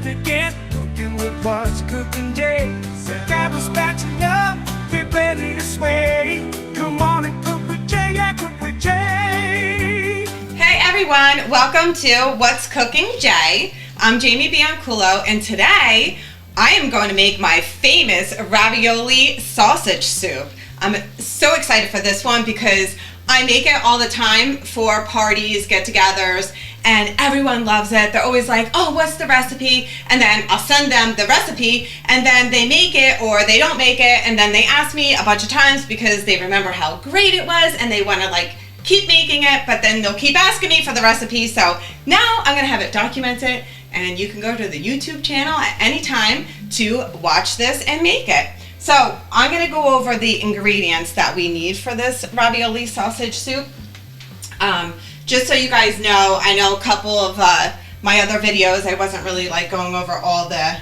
to get cooking with What's Cooking Jay. Grab a spatula, get ready to sway. Come on and cook with Jay, yeah, cook with Jay. Hey everyone, welcome to What's Cooking Jay. I'm Jamie Bianculo, and today I am going to make my famous ravioli sausage soup. I'm so excited for this one because I make it all the time for parties, get-togethers, and everyone loves it. They're always like, oh, what's the recipe? And then I'll send them the recipe, and then they make it or they don't make it, and then they ask me a bunch of times because they remember how great it was and they want to like keep making it, but then they'll keep asking me for the recipe. So now I'm gonna have it documented, and you can go to the YouTube channel at any time to watch this and make it. So I'm gonna go over the ingredients that we need for this ravioli sausage soup. Just so you guys know, I know a couple of my other videos, I wasn't really like going over all the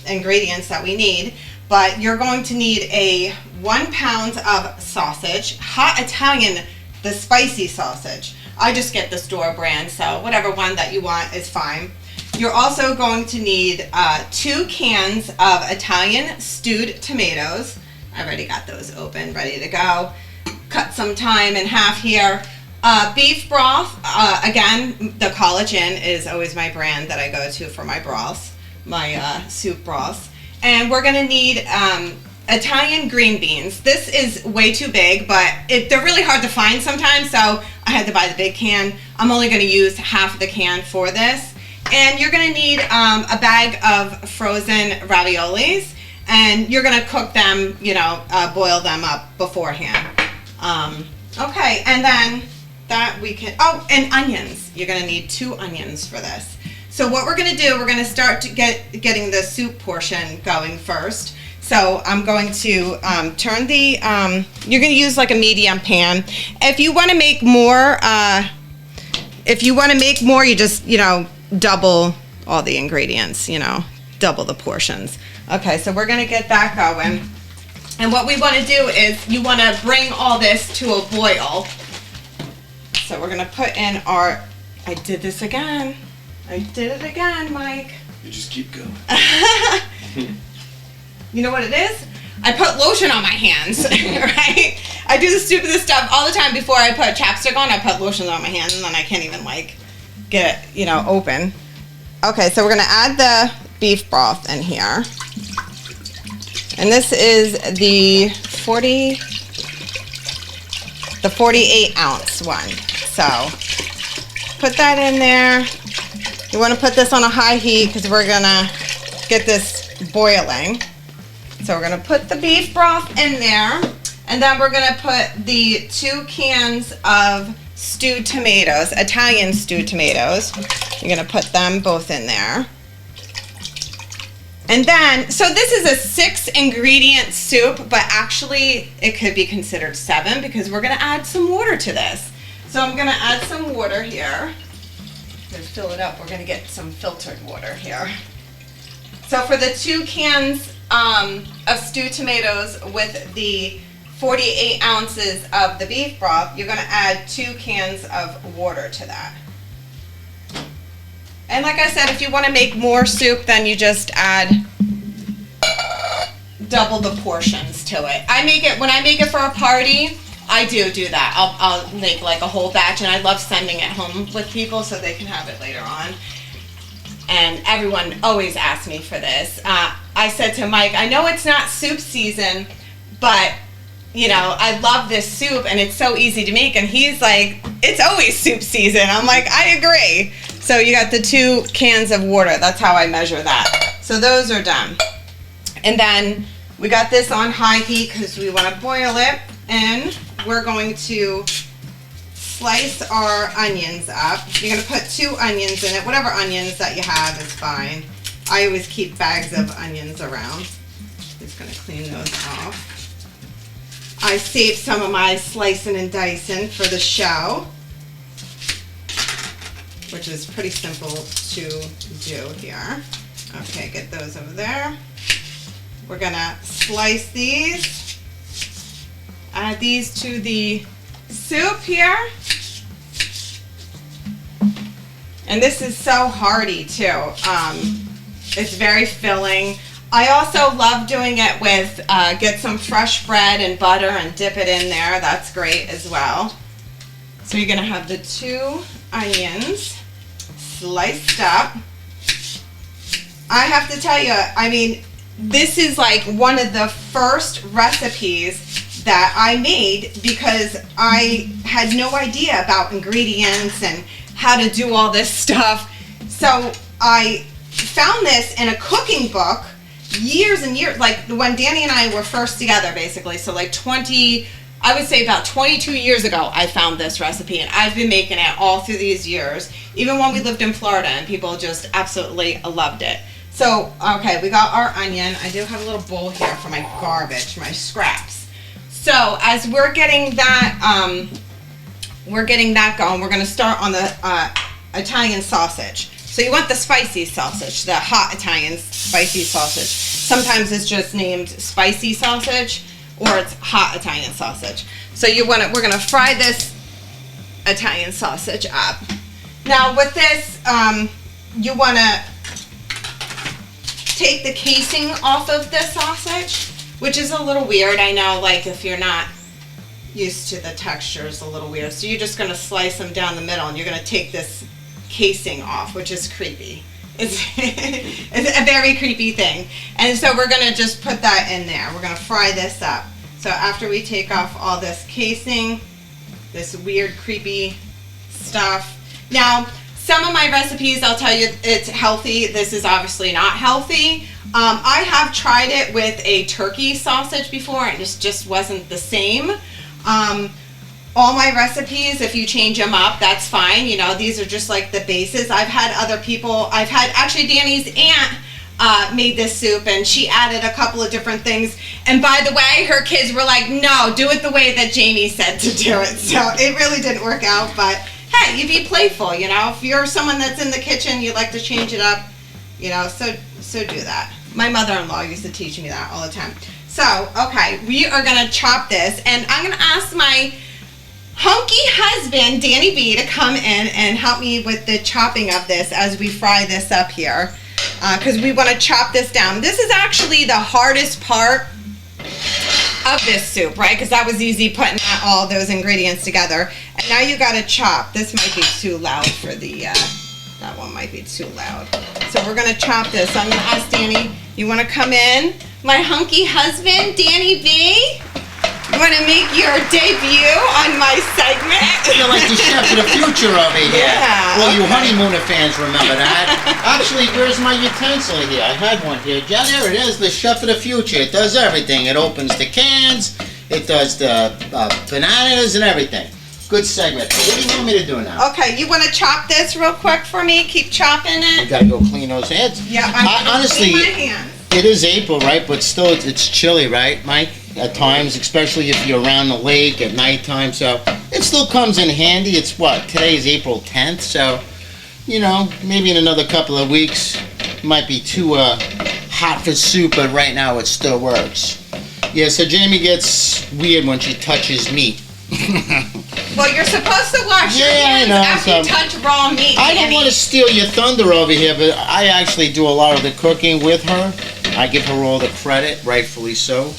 ingredients that we need, but you're going to need a 1 pound of sausage, hot Italian, the spicy sausage. I just get the store brand, so whatever one that you want is fine. You're also going to need 2 cans of Italian stewed tomatoes. I already got those open, ready to go. Cut some thyme in half here. Beef broth, again, the College Inn is always my brand that I go to for my broths, my soup broths. And we're gonna need Italian green beans. This is way too big, but they're really hard to find sometimes, so I had to buy the big can. I'm only gonna use half of the can for this. And you're gonna need a bag of frozen raviolis, and you're gonna cook them, you know, boil them up beforehand. Okay, and then that we can, oh, and onions. You're gonna need 2 onions for this. So what we're gonna do, we're gonna start to getting the soup portion going first. So I'm going to turn the, you're gonna use like a medium pan. If you wanna make more, you just, you know, double all the ingredients, you know, double the portions. Okay, so we're gonna get that going. And what we wanna do is you wanna bring all this to a boil. So we're gonna put in our, I did this again. I did it again, Mike. You just keep going. You know what it is? I put lotion on my hands, right? I do the stupidest stuff all the time. Before I put chapstick on, I put lotion on my hands, and then I can't even like get it, you know, open. Okay, so we're gonna add the beef broth in here. And this is the 48 ounce one. So put that in there. You want to put this on a high heat because we're gonna get this boiling. So we're gonna put the beef broth in there, and then we're gonna put the 2 cans of stewed tomatoes, Italian stewed tomatoes. You're gonna put them both in there. And then, so this is a 6 ingredient soup, but actually it could be considered 7 because we're gonna add some water to this. So I'm gonna add some water here. To fill it up, we're gonna get some filtered water here. So for the 2 cans of stewed tomatoes with the 48 ounces of the beef broth, you're gonna add 2 cans of water to that. And like I said, if you want to make more soup, then you just add double the portions to it. I make it, when I make it for a party, I do that. I'll make like a whole batch, and I love sending it home with people so they can have it later on. And everyone always asks me for this. I said to Mike, I know it's not soup season, but you know, I love this soup and it's so easy to make. And he's like, it's always soup season. I'm like, I agree. So you got the 2 cans of water. That's how I measure that. So those are done. And then we got this on high heat because we want to boil it. And we're going to slice our onions up. You're going to put 2 onions in it. Whatever onions that you have is fine. I always keep bags of onions around. Just going to clean those off. I saved some of my slicing and dicing for the show, which is pretty simple to do here. Okay, get those over there. We're gonna slice these, add these to the soup here. And this is so hearty too. It's very filling. I also love doing it with, get some fresh bread and butter and dip it in there. That's great as well. So you're gonna have the 2 onions sliced up. I have to tell you, I mean, this is like one of the first recipes that I made because I had no idea about ingredients and how to do all this stuff. So I found this in a cooking book years and years, like when Danny and I were first together, basically. So like I would say about 22 years ago, I found this recipe, and I've been making it all through these years, even when we lived in Florida, and people just absolutely loved it. So, okay, we got our onion. I do have a little bowl here for my garbage, my scraps. So as we're getting that going, we're gonna start on the Italian sausage. So you want the spicy sausage, the hot Italian spicy sausage. Sometimes it's just named spicy sausage, or it's hot Italian sausage. So we're gonna fry this Italian sausage up. Now with this, you wanna take the casing off of the sausage, which is a little weird. I know, like if you're not used to the texture, it's a little weird. So you're just gonna slice them down the middle, and you're gonna take this casing off, which is creepy. It's a very creepy thing. And so we're gonna just put that in there. We're gonna fry this up. So after we take off all this casing, this weird creepy stuff. Now, some of my recipes, I'll tell you, it's healthy. This is obviously not healthy. I have tried it with a turkey sausage before, and it just wasn't the same. All my recipes, if you change them up, that's fine. You know, these are just like the bases. I've had other people, actually Danny's aunt made this soup, and she added a couple of different things. And by the way, her kids were like, no, do it the way that Jamie said to do it. So it really didn't work out, but hey, you be playful, you know. If you're someone that's in the kitchen, you like to change it up, you know, so do that. My mother-in-law used to teach me that all the time. So, okay, we are gonna chop this, and I'm gonna ask my hunky husband, Danny B, to come in and help me with the chopping of this as we fry this up here, because we want to chop this down. This is actually the hardest part of this soup, right? Because that was easy putting all those ingredients together. And now you got to chop. This might be too loud for the, that one might be too loud. So we're going to chop this. So I'm going to ask Danny, you want to come in? My hunky husband, Danny B? You want to make your debut on my segment? You're like the chef of the future over here. Yeah. Well, you honeymooner fans remember that. Actually, where's my utensil here? I had one here. Yeah, there it is, the chef of the future. It does everything. It opens the cans, it does the bananas and everything. Good segment. What do you want me to do now? Okay, you want to chop this real quick for me? Keep chopping You it. gotta go clean those heads. Yeah, I'm honestly, clean my hands. it is April, right? But still, it's chilly, right, Mike? At times, especially if you're around the lake at nighttime. So it still comes in handy. It's what? Today is April 10th. So, you know, maybe in another couple of weeks, it might be too hot for soup, but right now it still works. Yeah, so Jamie gets weird when she touches meat. Well, you're supposed to wash your hands after you touch raw meat. I don't want to steal your thunder over here, but I actually do a lot of the cooking with her. I give her all the credit, rightfully so.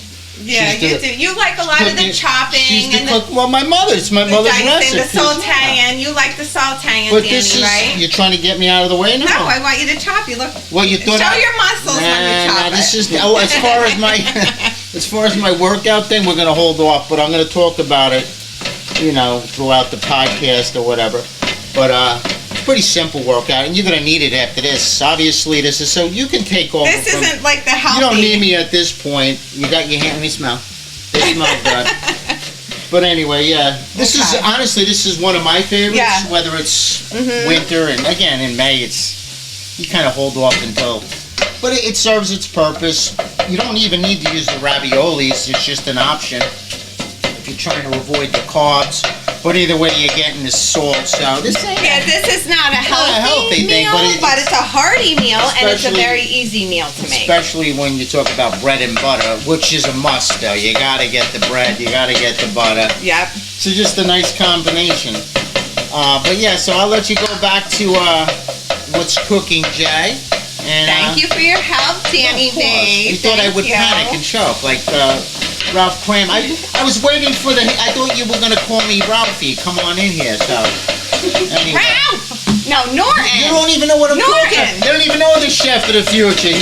Yeah, you do. You like a lot of the chopping and the well, my mother's recipe. The sauteing. You like the sauteing, But Danny, this is, right? you're trying to get me out of the way now? No, I want you to chop. You look. Well, you thought show your muscles when you chop this it. is as far as my workout thing, we're gonna hold off. But I'm gonna talk about it, you know, throughout the podcast or whatever. But it's pretty simple workout, and you're gonna need it after this. Obviously, this is so you can take over. This isn't like the healthy. You don't need me at this point. You got your hand. Let me smell. They smell good. But anyway, yeah. This is one of my favorites. Yeah. Whether it's winter and again in May, you kind of hold off until. But it serves its purpose. You don't even need to use the raviolis. It's just an option if you're trying to avoid the carbs. But either way, you're getting the salt. So this ain't. Yeah, this is not a healthy thing, meal, but it's a hearty meal, and it's a especially- very easy meal to make. Especially when you talk about bread and butter, which is a must though. You gotta get the bread, you gotta get the butter. Yep. So just a nice combination. But yeah, so I'll let you go back to what's cooking, Jay. And, Thank you for your help, Danny Of course. B. You thought I would Thank you. panic and choke like Ralph Cram. I was waiting for I thought you were going to call me Ralphie. Come on in here. So, anyway. Ralph! No, Norton. You don't even know what I'm Norton. cooking. You don't even know the chef of the future.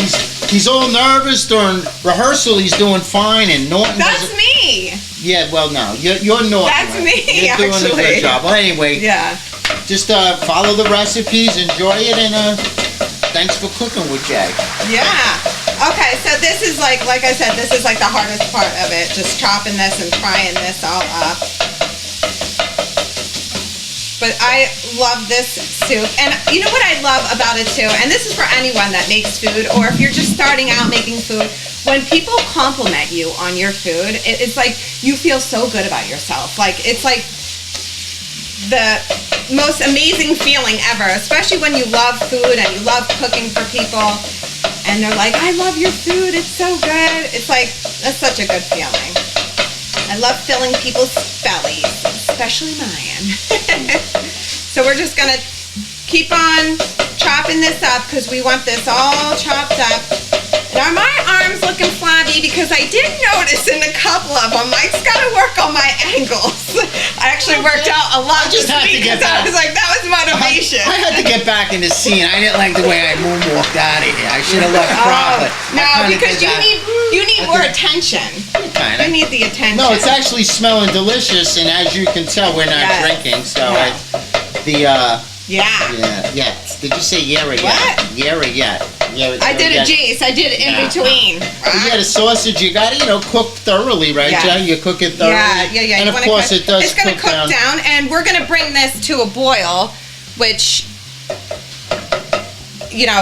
He's all nervous during rehearsal. He's doing fine, and Norton. That's me. Yeah, well, no, you're Norton. That's right? me, You're doing a actually. good job. Well, anyway, Yeah. just follow the recipes, enjoy it, and thanks for cooking with Jay. Yeah. Okay, so this is like I said, this is like the hardest part of it. Just chopping this and frying this all up. But I love this soup. And you know what I love about it too? And this is for anyone that makes food, or if you're just starting out making food. When people compliment you on your food, it's like you feel so good about yourself. Like, it's like the most amazing feeling ever, especially when you love food and you love cooking for people. And they're like, I love your food, it's so good. It's like, that's such a good feeling. I love filling people's bellies, especially mine. So we're just gonna keep on chopping this up because we want this all chopped up. And are my arms looking flabby? Because I did notice in a couple of them, Mike's got to work on my angles. I actually worked out a lot just this had to week get because I back. was like, that was motivation. I had to get back in the scene. I didn't like the way I moonwalked out of here. I should have left properly. No, I kinda because did that. you need more attention. Kinda. You need the attention. No, it's actually smelling delicious, and as you can tell, we're not Yes. drinking. So Yeah. yeah. Did you say yeah or yet? What? Yeah or yet? Yeah, I did a yet. Jace. I did it in Yeah. between. Yeah, the sausage you got to cook thoroughly, right, Yeah. Jay? You cook it thoroughly. Yeah. And You of wanna course, cook- it does It's gonna cook down, and we're gonna bring this to a boil, which,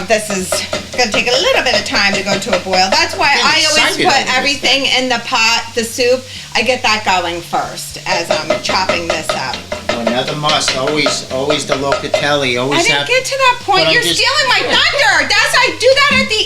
this is gonna take a little bit of time to go to a boil. That's why I'm I always excited put over this. everything in the pot, the soup. I get that going first as I'm chopping this up. Another must. Always the locatelli. I Always didn't have. get to that point. But I'm You're just- stealing my thunder. I do that at the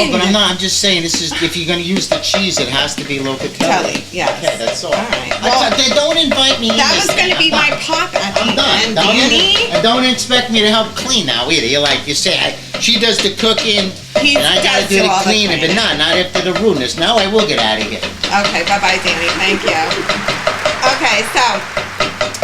end. No, but I'm not. I'm just saying. This is if you're gonna use the cheese, it has to be locatelli. Telly, yes. Okay, that's all. All right. They don't invite me. in That this was going to thing. be I'm my done. pop at I'm the done. end, Danny. And don't expect me to help clean now either. You say she does the cooking, He and I gotta does do do the all the cleaning, but cleaning. not after the rudeness. Now I will get out of here. Okay, bye-bye, Danny. Thank you. Okay, so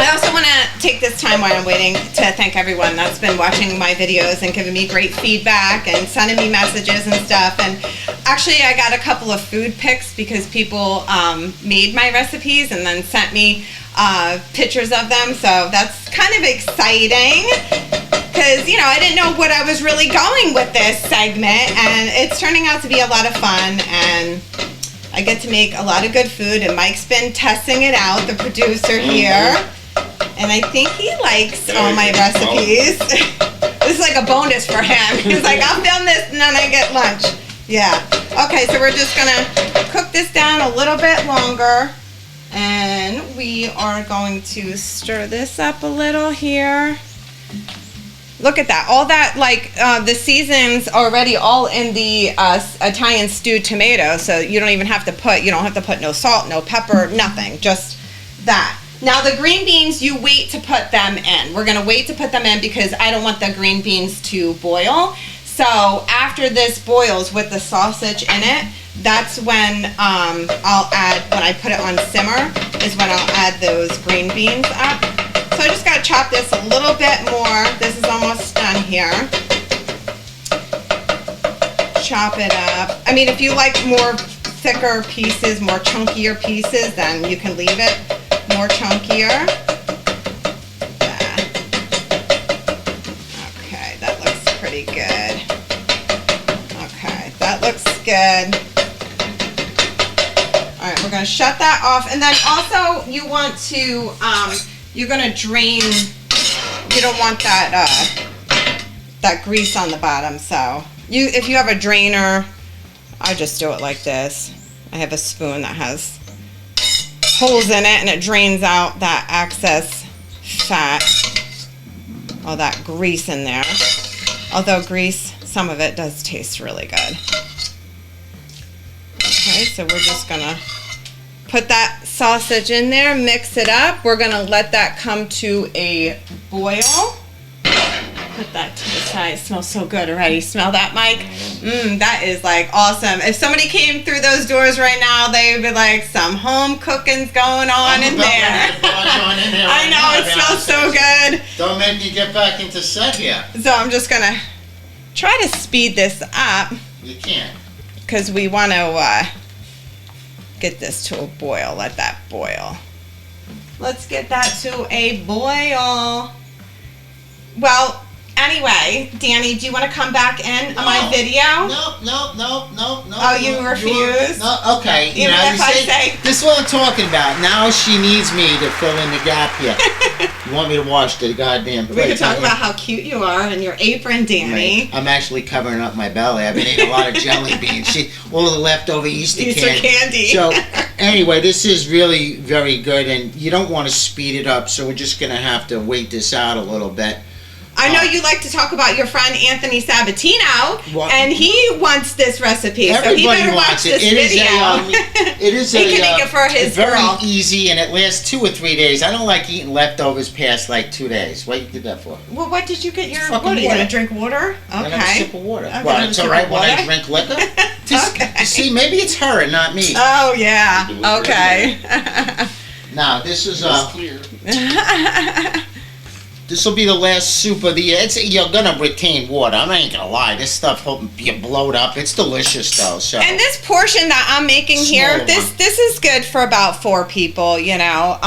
I also want to take this time while I'm waiting to thank everyone that's been watching my videos and giving me great feedback and sending me messages and stuff. And actually, I got a couple of food pics because people made my recipes and then sent me pictures of them. So that's kind of exciting because, I didn't know what I was really going with this segment. And it's turning out to be a lot of fun. And I get to make a lot of good food. And Mike's been testing it out, the producer here. And I think he likes all my recipes. This is like a bonus for him. He's like, I'll film this and then I get lunch. Yeah. Okay, so we're just gonna cook this down a little bit longer. And we are going to stir this up a little here. Look at that. All that, the seasoning's already all in the Italian stewed tomato. So you don't have to put no salt, no pepper, nothing. Just that. Now the green beans, you wait to put them in. We're gonna wait to put them in because I don't want the green beans to boil. So after this boils with the sausage in it, that's when I'll add, when I put it on simmer, is when I'll add those green beans up. So I just gotta chop this a little bit more. This is almost done here. Chop it up. I mean, if you like more thicker pieces, more chunkier pieces, then you can leave it more chunkier. Okay, that looks pretty good. Okay, that looks good. All right, we're gonna shut that off. And then also you want to, you're gonna drain, you don't want that grease on the bottom. So if you have a drainer, I just do it like this. I have a spoon that has holes in it and it drains out that excess fat, all that grease in there. Although grease, some of it does taste really good. Okay, so we're just gonna put that sausage in there, mix it up. We're gonna let that come to a boil. Put that to the outside. It smells so good already. Smell that, Mike? That is like awesome. If somebody came through those doors right now, they would be like, some home cooking's going on in there. I know, it smells so good. Don't make me get back into set here. So I'm just gonna try to speed this up You can't. because we want to get this to a boil. Let that boil. Let's get that to a boil. Well, anyway, Danny, do you want to come back in on my video? No. Oh, you refuse? No, okay. Even if I say... This is what I'm talking about. Now she needs me to fill in the gap here. You want me to wash the goddamn plate? We could talk about how cute you are and your apron, Danny. I'm actually covering up my belly. I've been eating a lot of jelly beans. All the leftover Easter candy. So, anyway, this is really very good, and you don't want to speed it up, so we're just going to have to wait this out a little bit. I know you like to talk about your friend Anthony Sabatino, What? and he wants this recipe, so he Everybody better watch wants this it. video. It is He can make it for his very girl. easy, and it lasts 2 or 3 days. I don't like eating leftovers past like 2 days. What you did that for? Well, what did you get your... Fucking What, are you going water. to drink water? I have a sip Okay. of water. Okay, Well, have a it's sip all right of when I water? drink liquor. Just, Okay. See, maybe it's her and not me. Oh, yeah. You can look Okay. Now, this is It's clear. this will be the last soup of the year. You're gonna retain water. I ain't gonna lie. This stuff will be blowed up. It's delicious though. So. And this portion that I'm making here, Smaller one. this is good for about 4 people, you know.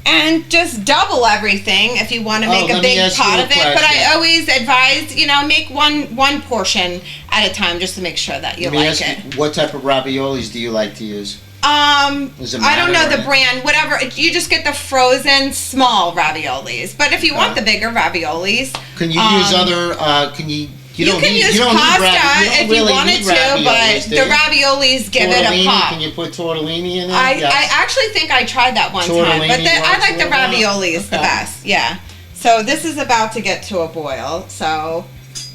And just double everything if you want to make a let me big ask you pot a of it. But I question. always advise, you know, make one portion at a time just to make sure that you Let me like ask it. you, what type of raviolis do you like to use? Does it I don't know matter, the right? brand, whatever. You just get the frozen small raviolis. But if you want the bigger raviolis, Can you use other? Can you? you don't can need, use you don't pasta need ravi- if you really wanted need to, raviolis, but do the you? raviolis give it a Tortellini? pop. Can you put tortellini in there? I Yes. actually think I tried that one time, but Tortellini I like the works well. raviolis the Okay. best. Yeah. So this is about to get to a boil. So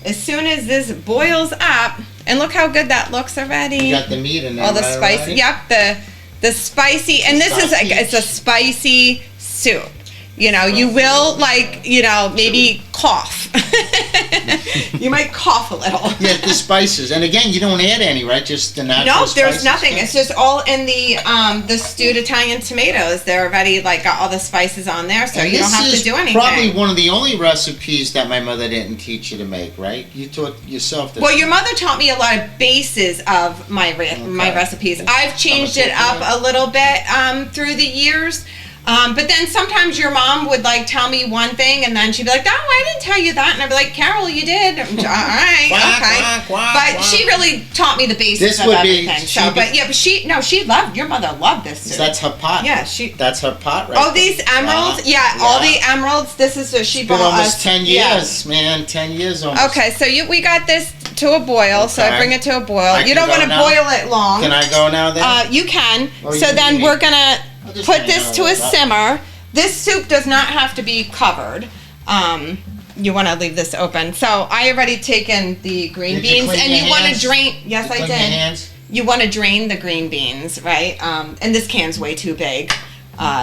as soon as this boils up, and look how good that looks already. You got the meat in there. All the right, spicy. already? Yep. The spicy, and this is it's a spicy soup. You know, you will maybe cough. You might cough a little. Yeah, the spices, and again, you don't add any, right? Just the natural. No, there's spices? nothing. It's just all in the stewed Italian tomatoes. They're already got all the spices on there, so And you don't this have to is do anything. Probably one of the only recipes that my mother didn't teach you to make, right? You taught yourself this. Well, your mother taught me a lot of bases of my my recipes. I've changed it up a little bit through the years. But then sometimes your mom would tell me one thing, and then she'd be like, "Oh, I didn't tell you that," and I'd be like, "Carol, you did." All right, Quack, okay. quack, quack, But quack. she really taught me the basics This of would be- everything. she'd be- But she loved your mother loved this soup. That's her pot. Yeah, she. That's her pot, right? Oh, these emeralds? Yeah, all the emeralds. This is what she Been bought almost us. 10 Yeah. years, man. 10 years almost. Okay, so we got this to a boil. So I Okay. bring it to a boil. I You can don't go want to now? boil it long. Can I go now then? You can. Or you So need then me? we're gonna I'll just put hang this out to a with that. simmer. This soup does not have to be covered. You want to leave this open. So I already taken the green Did you beans, clean and your you want to hands? drain. Yes, You I clean your did. hands? You want to drain the green beans, right? And this can's way too big.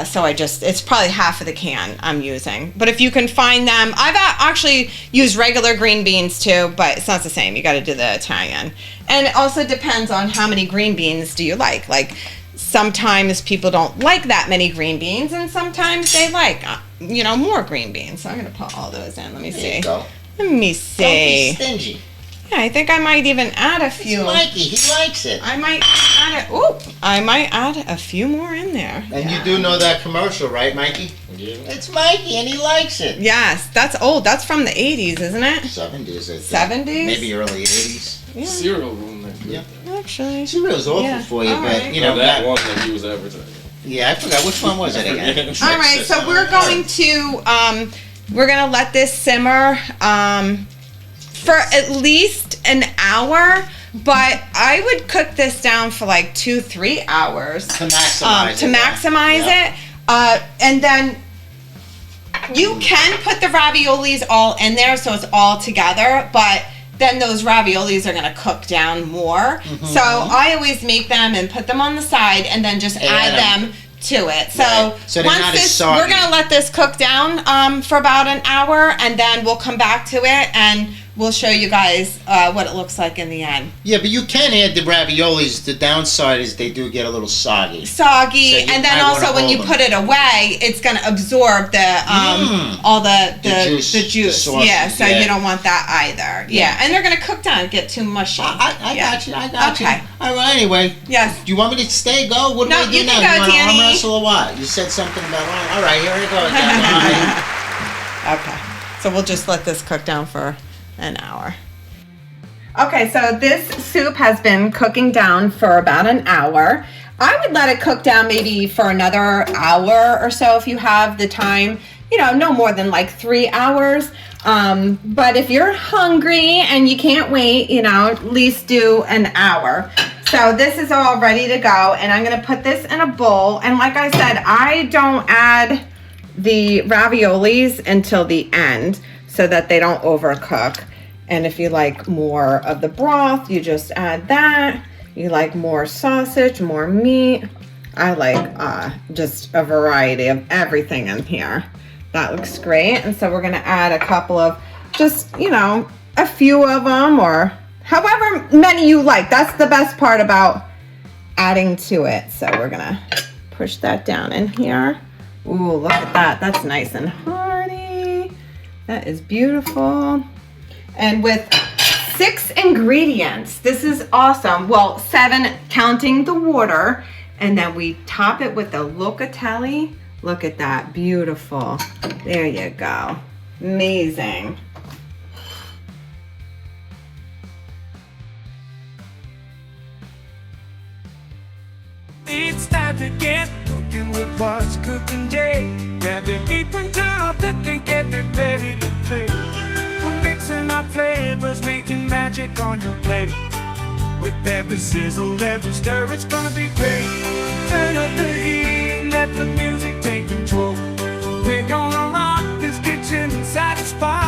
So it's probably half of the can I'm using. But if you can find them, I've actually used regular green beans too, but it's not the same. You got to do the Italian. And it also depends on how many green beans do you like. Like sometimes people don't like that many green beans, and sometimes they like, more green beans. So I'm going to put all those in. Let me There see. you go. Let me Don't see. be stingy. Yeah, I think I might even add a few. It's Mikey. He likes it. I might add a few more in there. And you do know that commercial, right, Mikey? Yeah. It's Mikey, and he likes it. Yes, that's old. That's from the 80s, isn't it? 70s, I think. 70s? Maybe early 80s. Yeah, Cereal room. Yeah. actually. Cereal's awful Yeah. for you, All but, right. you know. that one that he was advertising. Yeah, I forgot. Which one was it again? All right, so we're going to let this simmer for at least an hour, but I would cook this down for 2-3 hours To maximize it. to maximize Yeah. it. And then you can put the raviolis all in there so it's all together, but then those raviolis are going to cook down more. Mm-hmm. So I always make them and put them on the side and then just add them to it. So, Right. So they're not as this, soggy. we're gonna let this cook down for about an hour, and then we'll come back to it and we'll show you guys what it looks like in the end. Yeah, but you can add the raviolis. The downside is they do get a little soggy. Soggy, So you and then might also wanna when you hold put it away, it's gonna absorb the all the juice, the sauces, yeah, so yeah. you don't want that either. Yeah, and they're gonna cook down and get too mushy. I Yeah. got you. I got Okay. you. All right. Anyway. Yes. Do you want me to stay? Go. What No, do I do you now? can go, you want to arm Danny. wrestle or what? You said something about all right. Here we go. Again. Okay, so we'll just let this cook down for an hour. Okay, so this soup has been cooking down for about an hour. I would let it cook down maybe for another hour or so if you have the time. You know, no more than like 3 hours. But if you're hungry and you can't wait, you know, at least do an hour. So this is all ready to go, and I'm gonna put this in a bowl. And like I said, I don't add the raviolis until the end so that they don't overcook. And if you like more of the broth, you just add that. You like more sausage, more meat. I like just a variety of everything in here. That looks great. And so we're gonna add a couple of, just, you know, a few of them, or however many you like. That's the best part about adding to it. So we're gonna push that down in here. Ooh, look at that. That's nice and hearty. That is beautiful. And with 6 ingredients, this is awesome. Well, 7 counting the water. And then we top it with the locatelli. Look at that, beautiful. There you go, amazing. It's time to get cooking with what's cooking Jay. Grab the apron, turn off the thing, get it ready to play. We're mixing our flavors, making magic on your plate. With every sizzle, every stir, it's gonna be great. Turn up the heat, let the music take control. We're gonna rock this kitchen and satisfy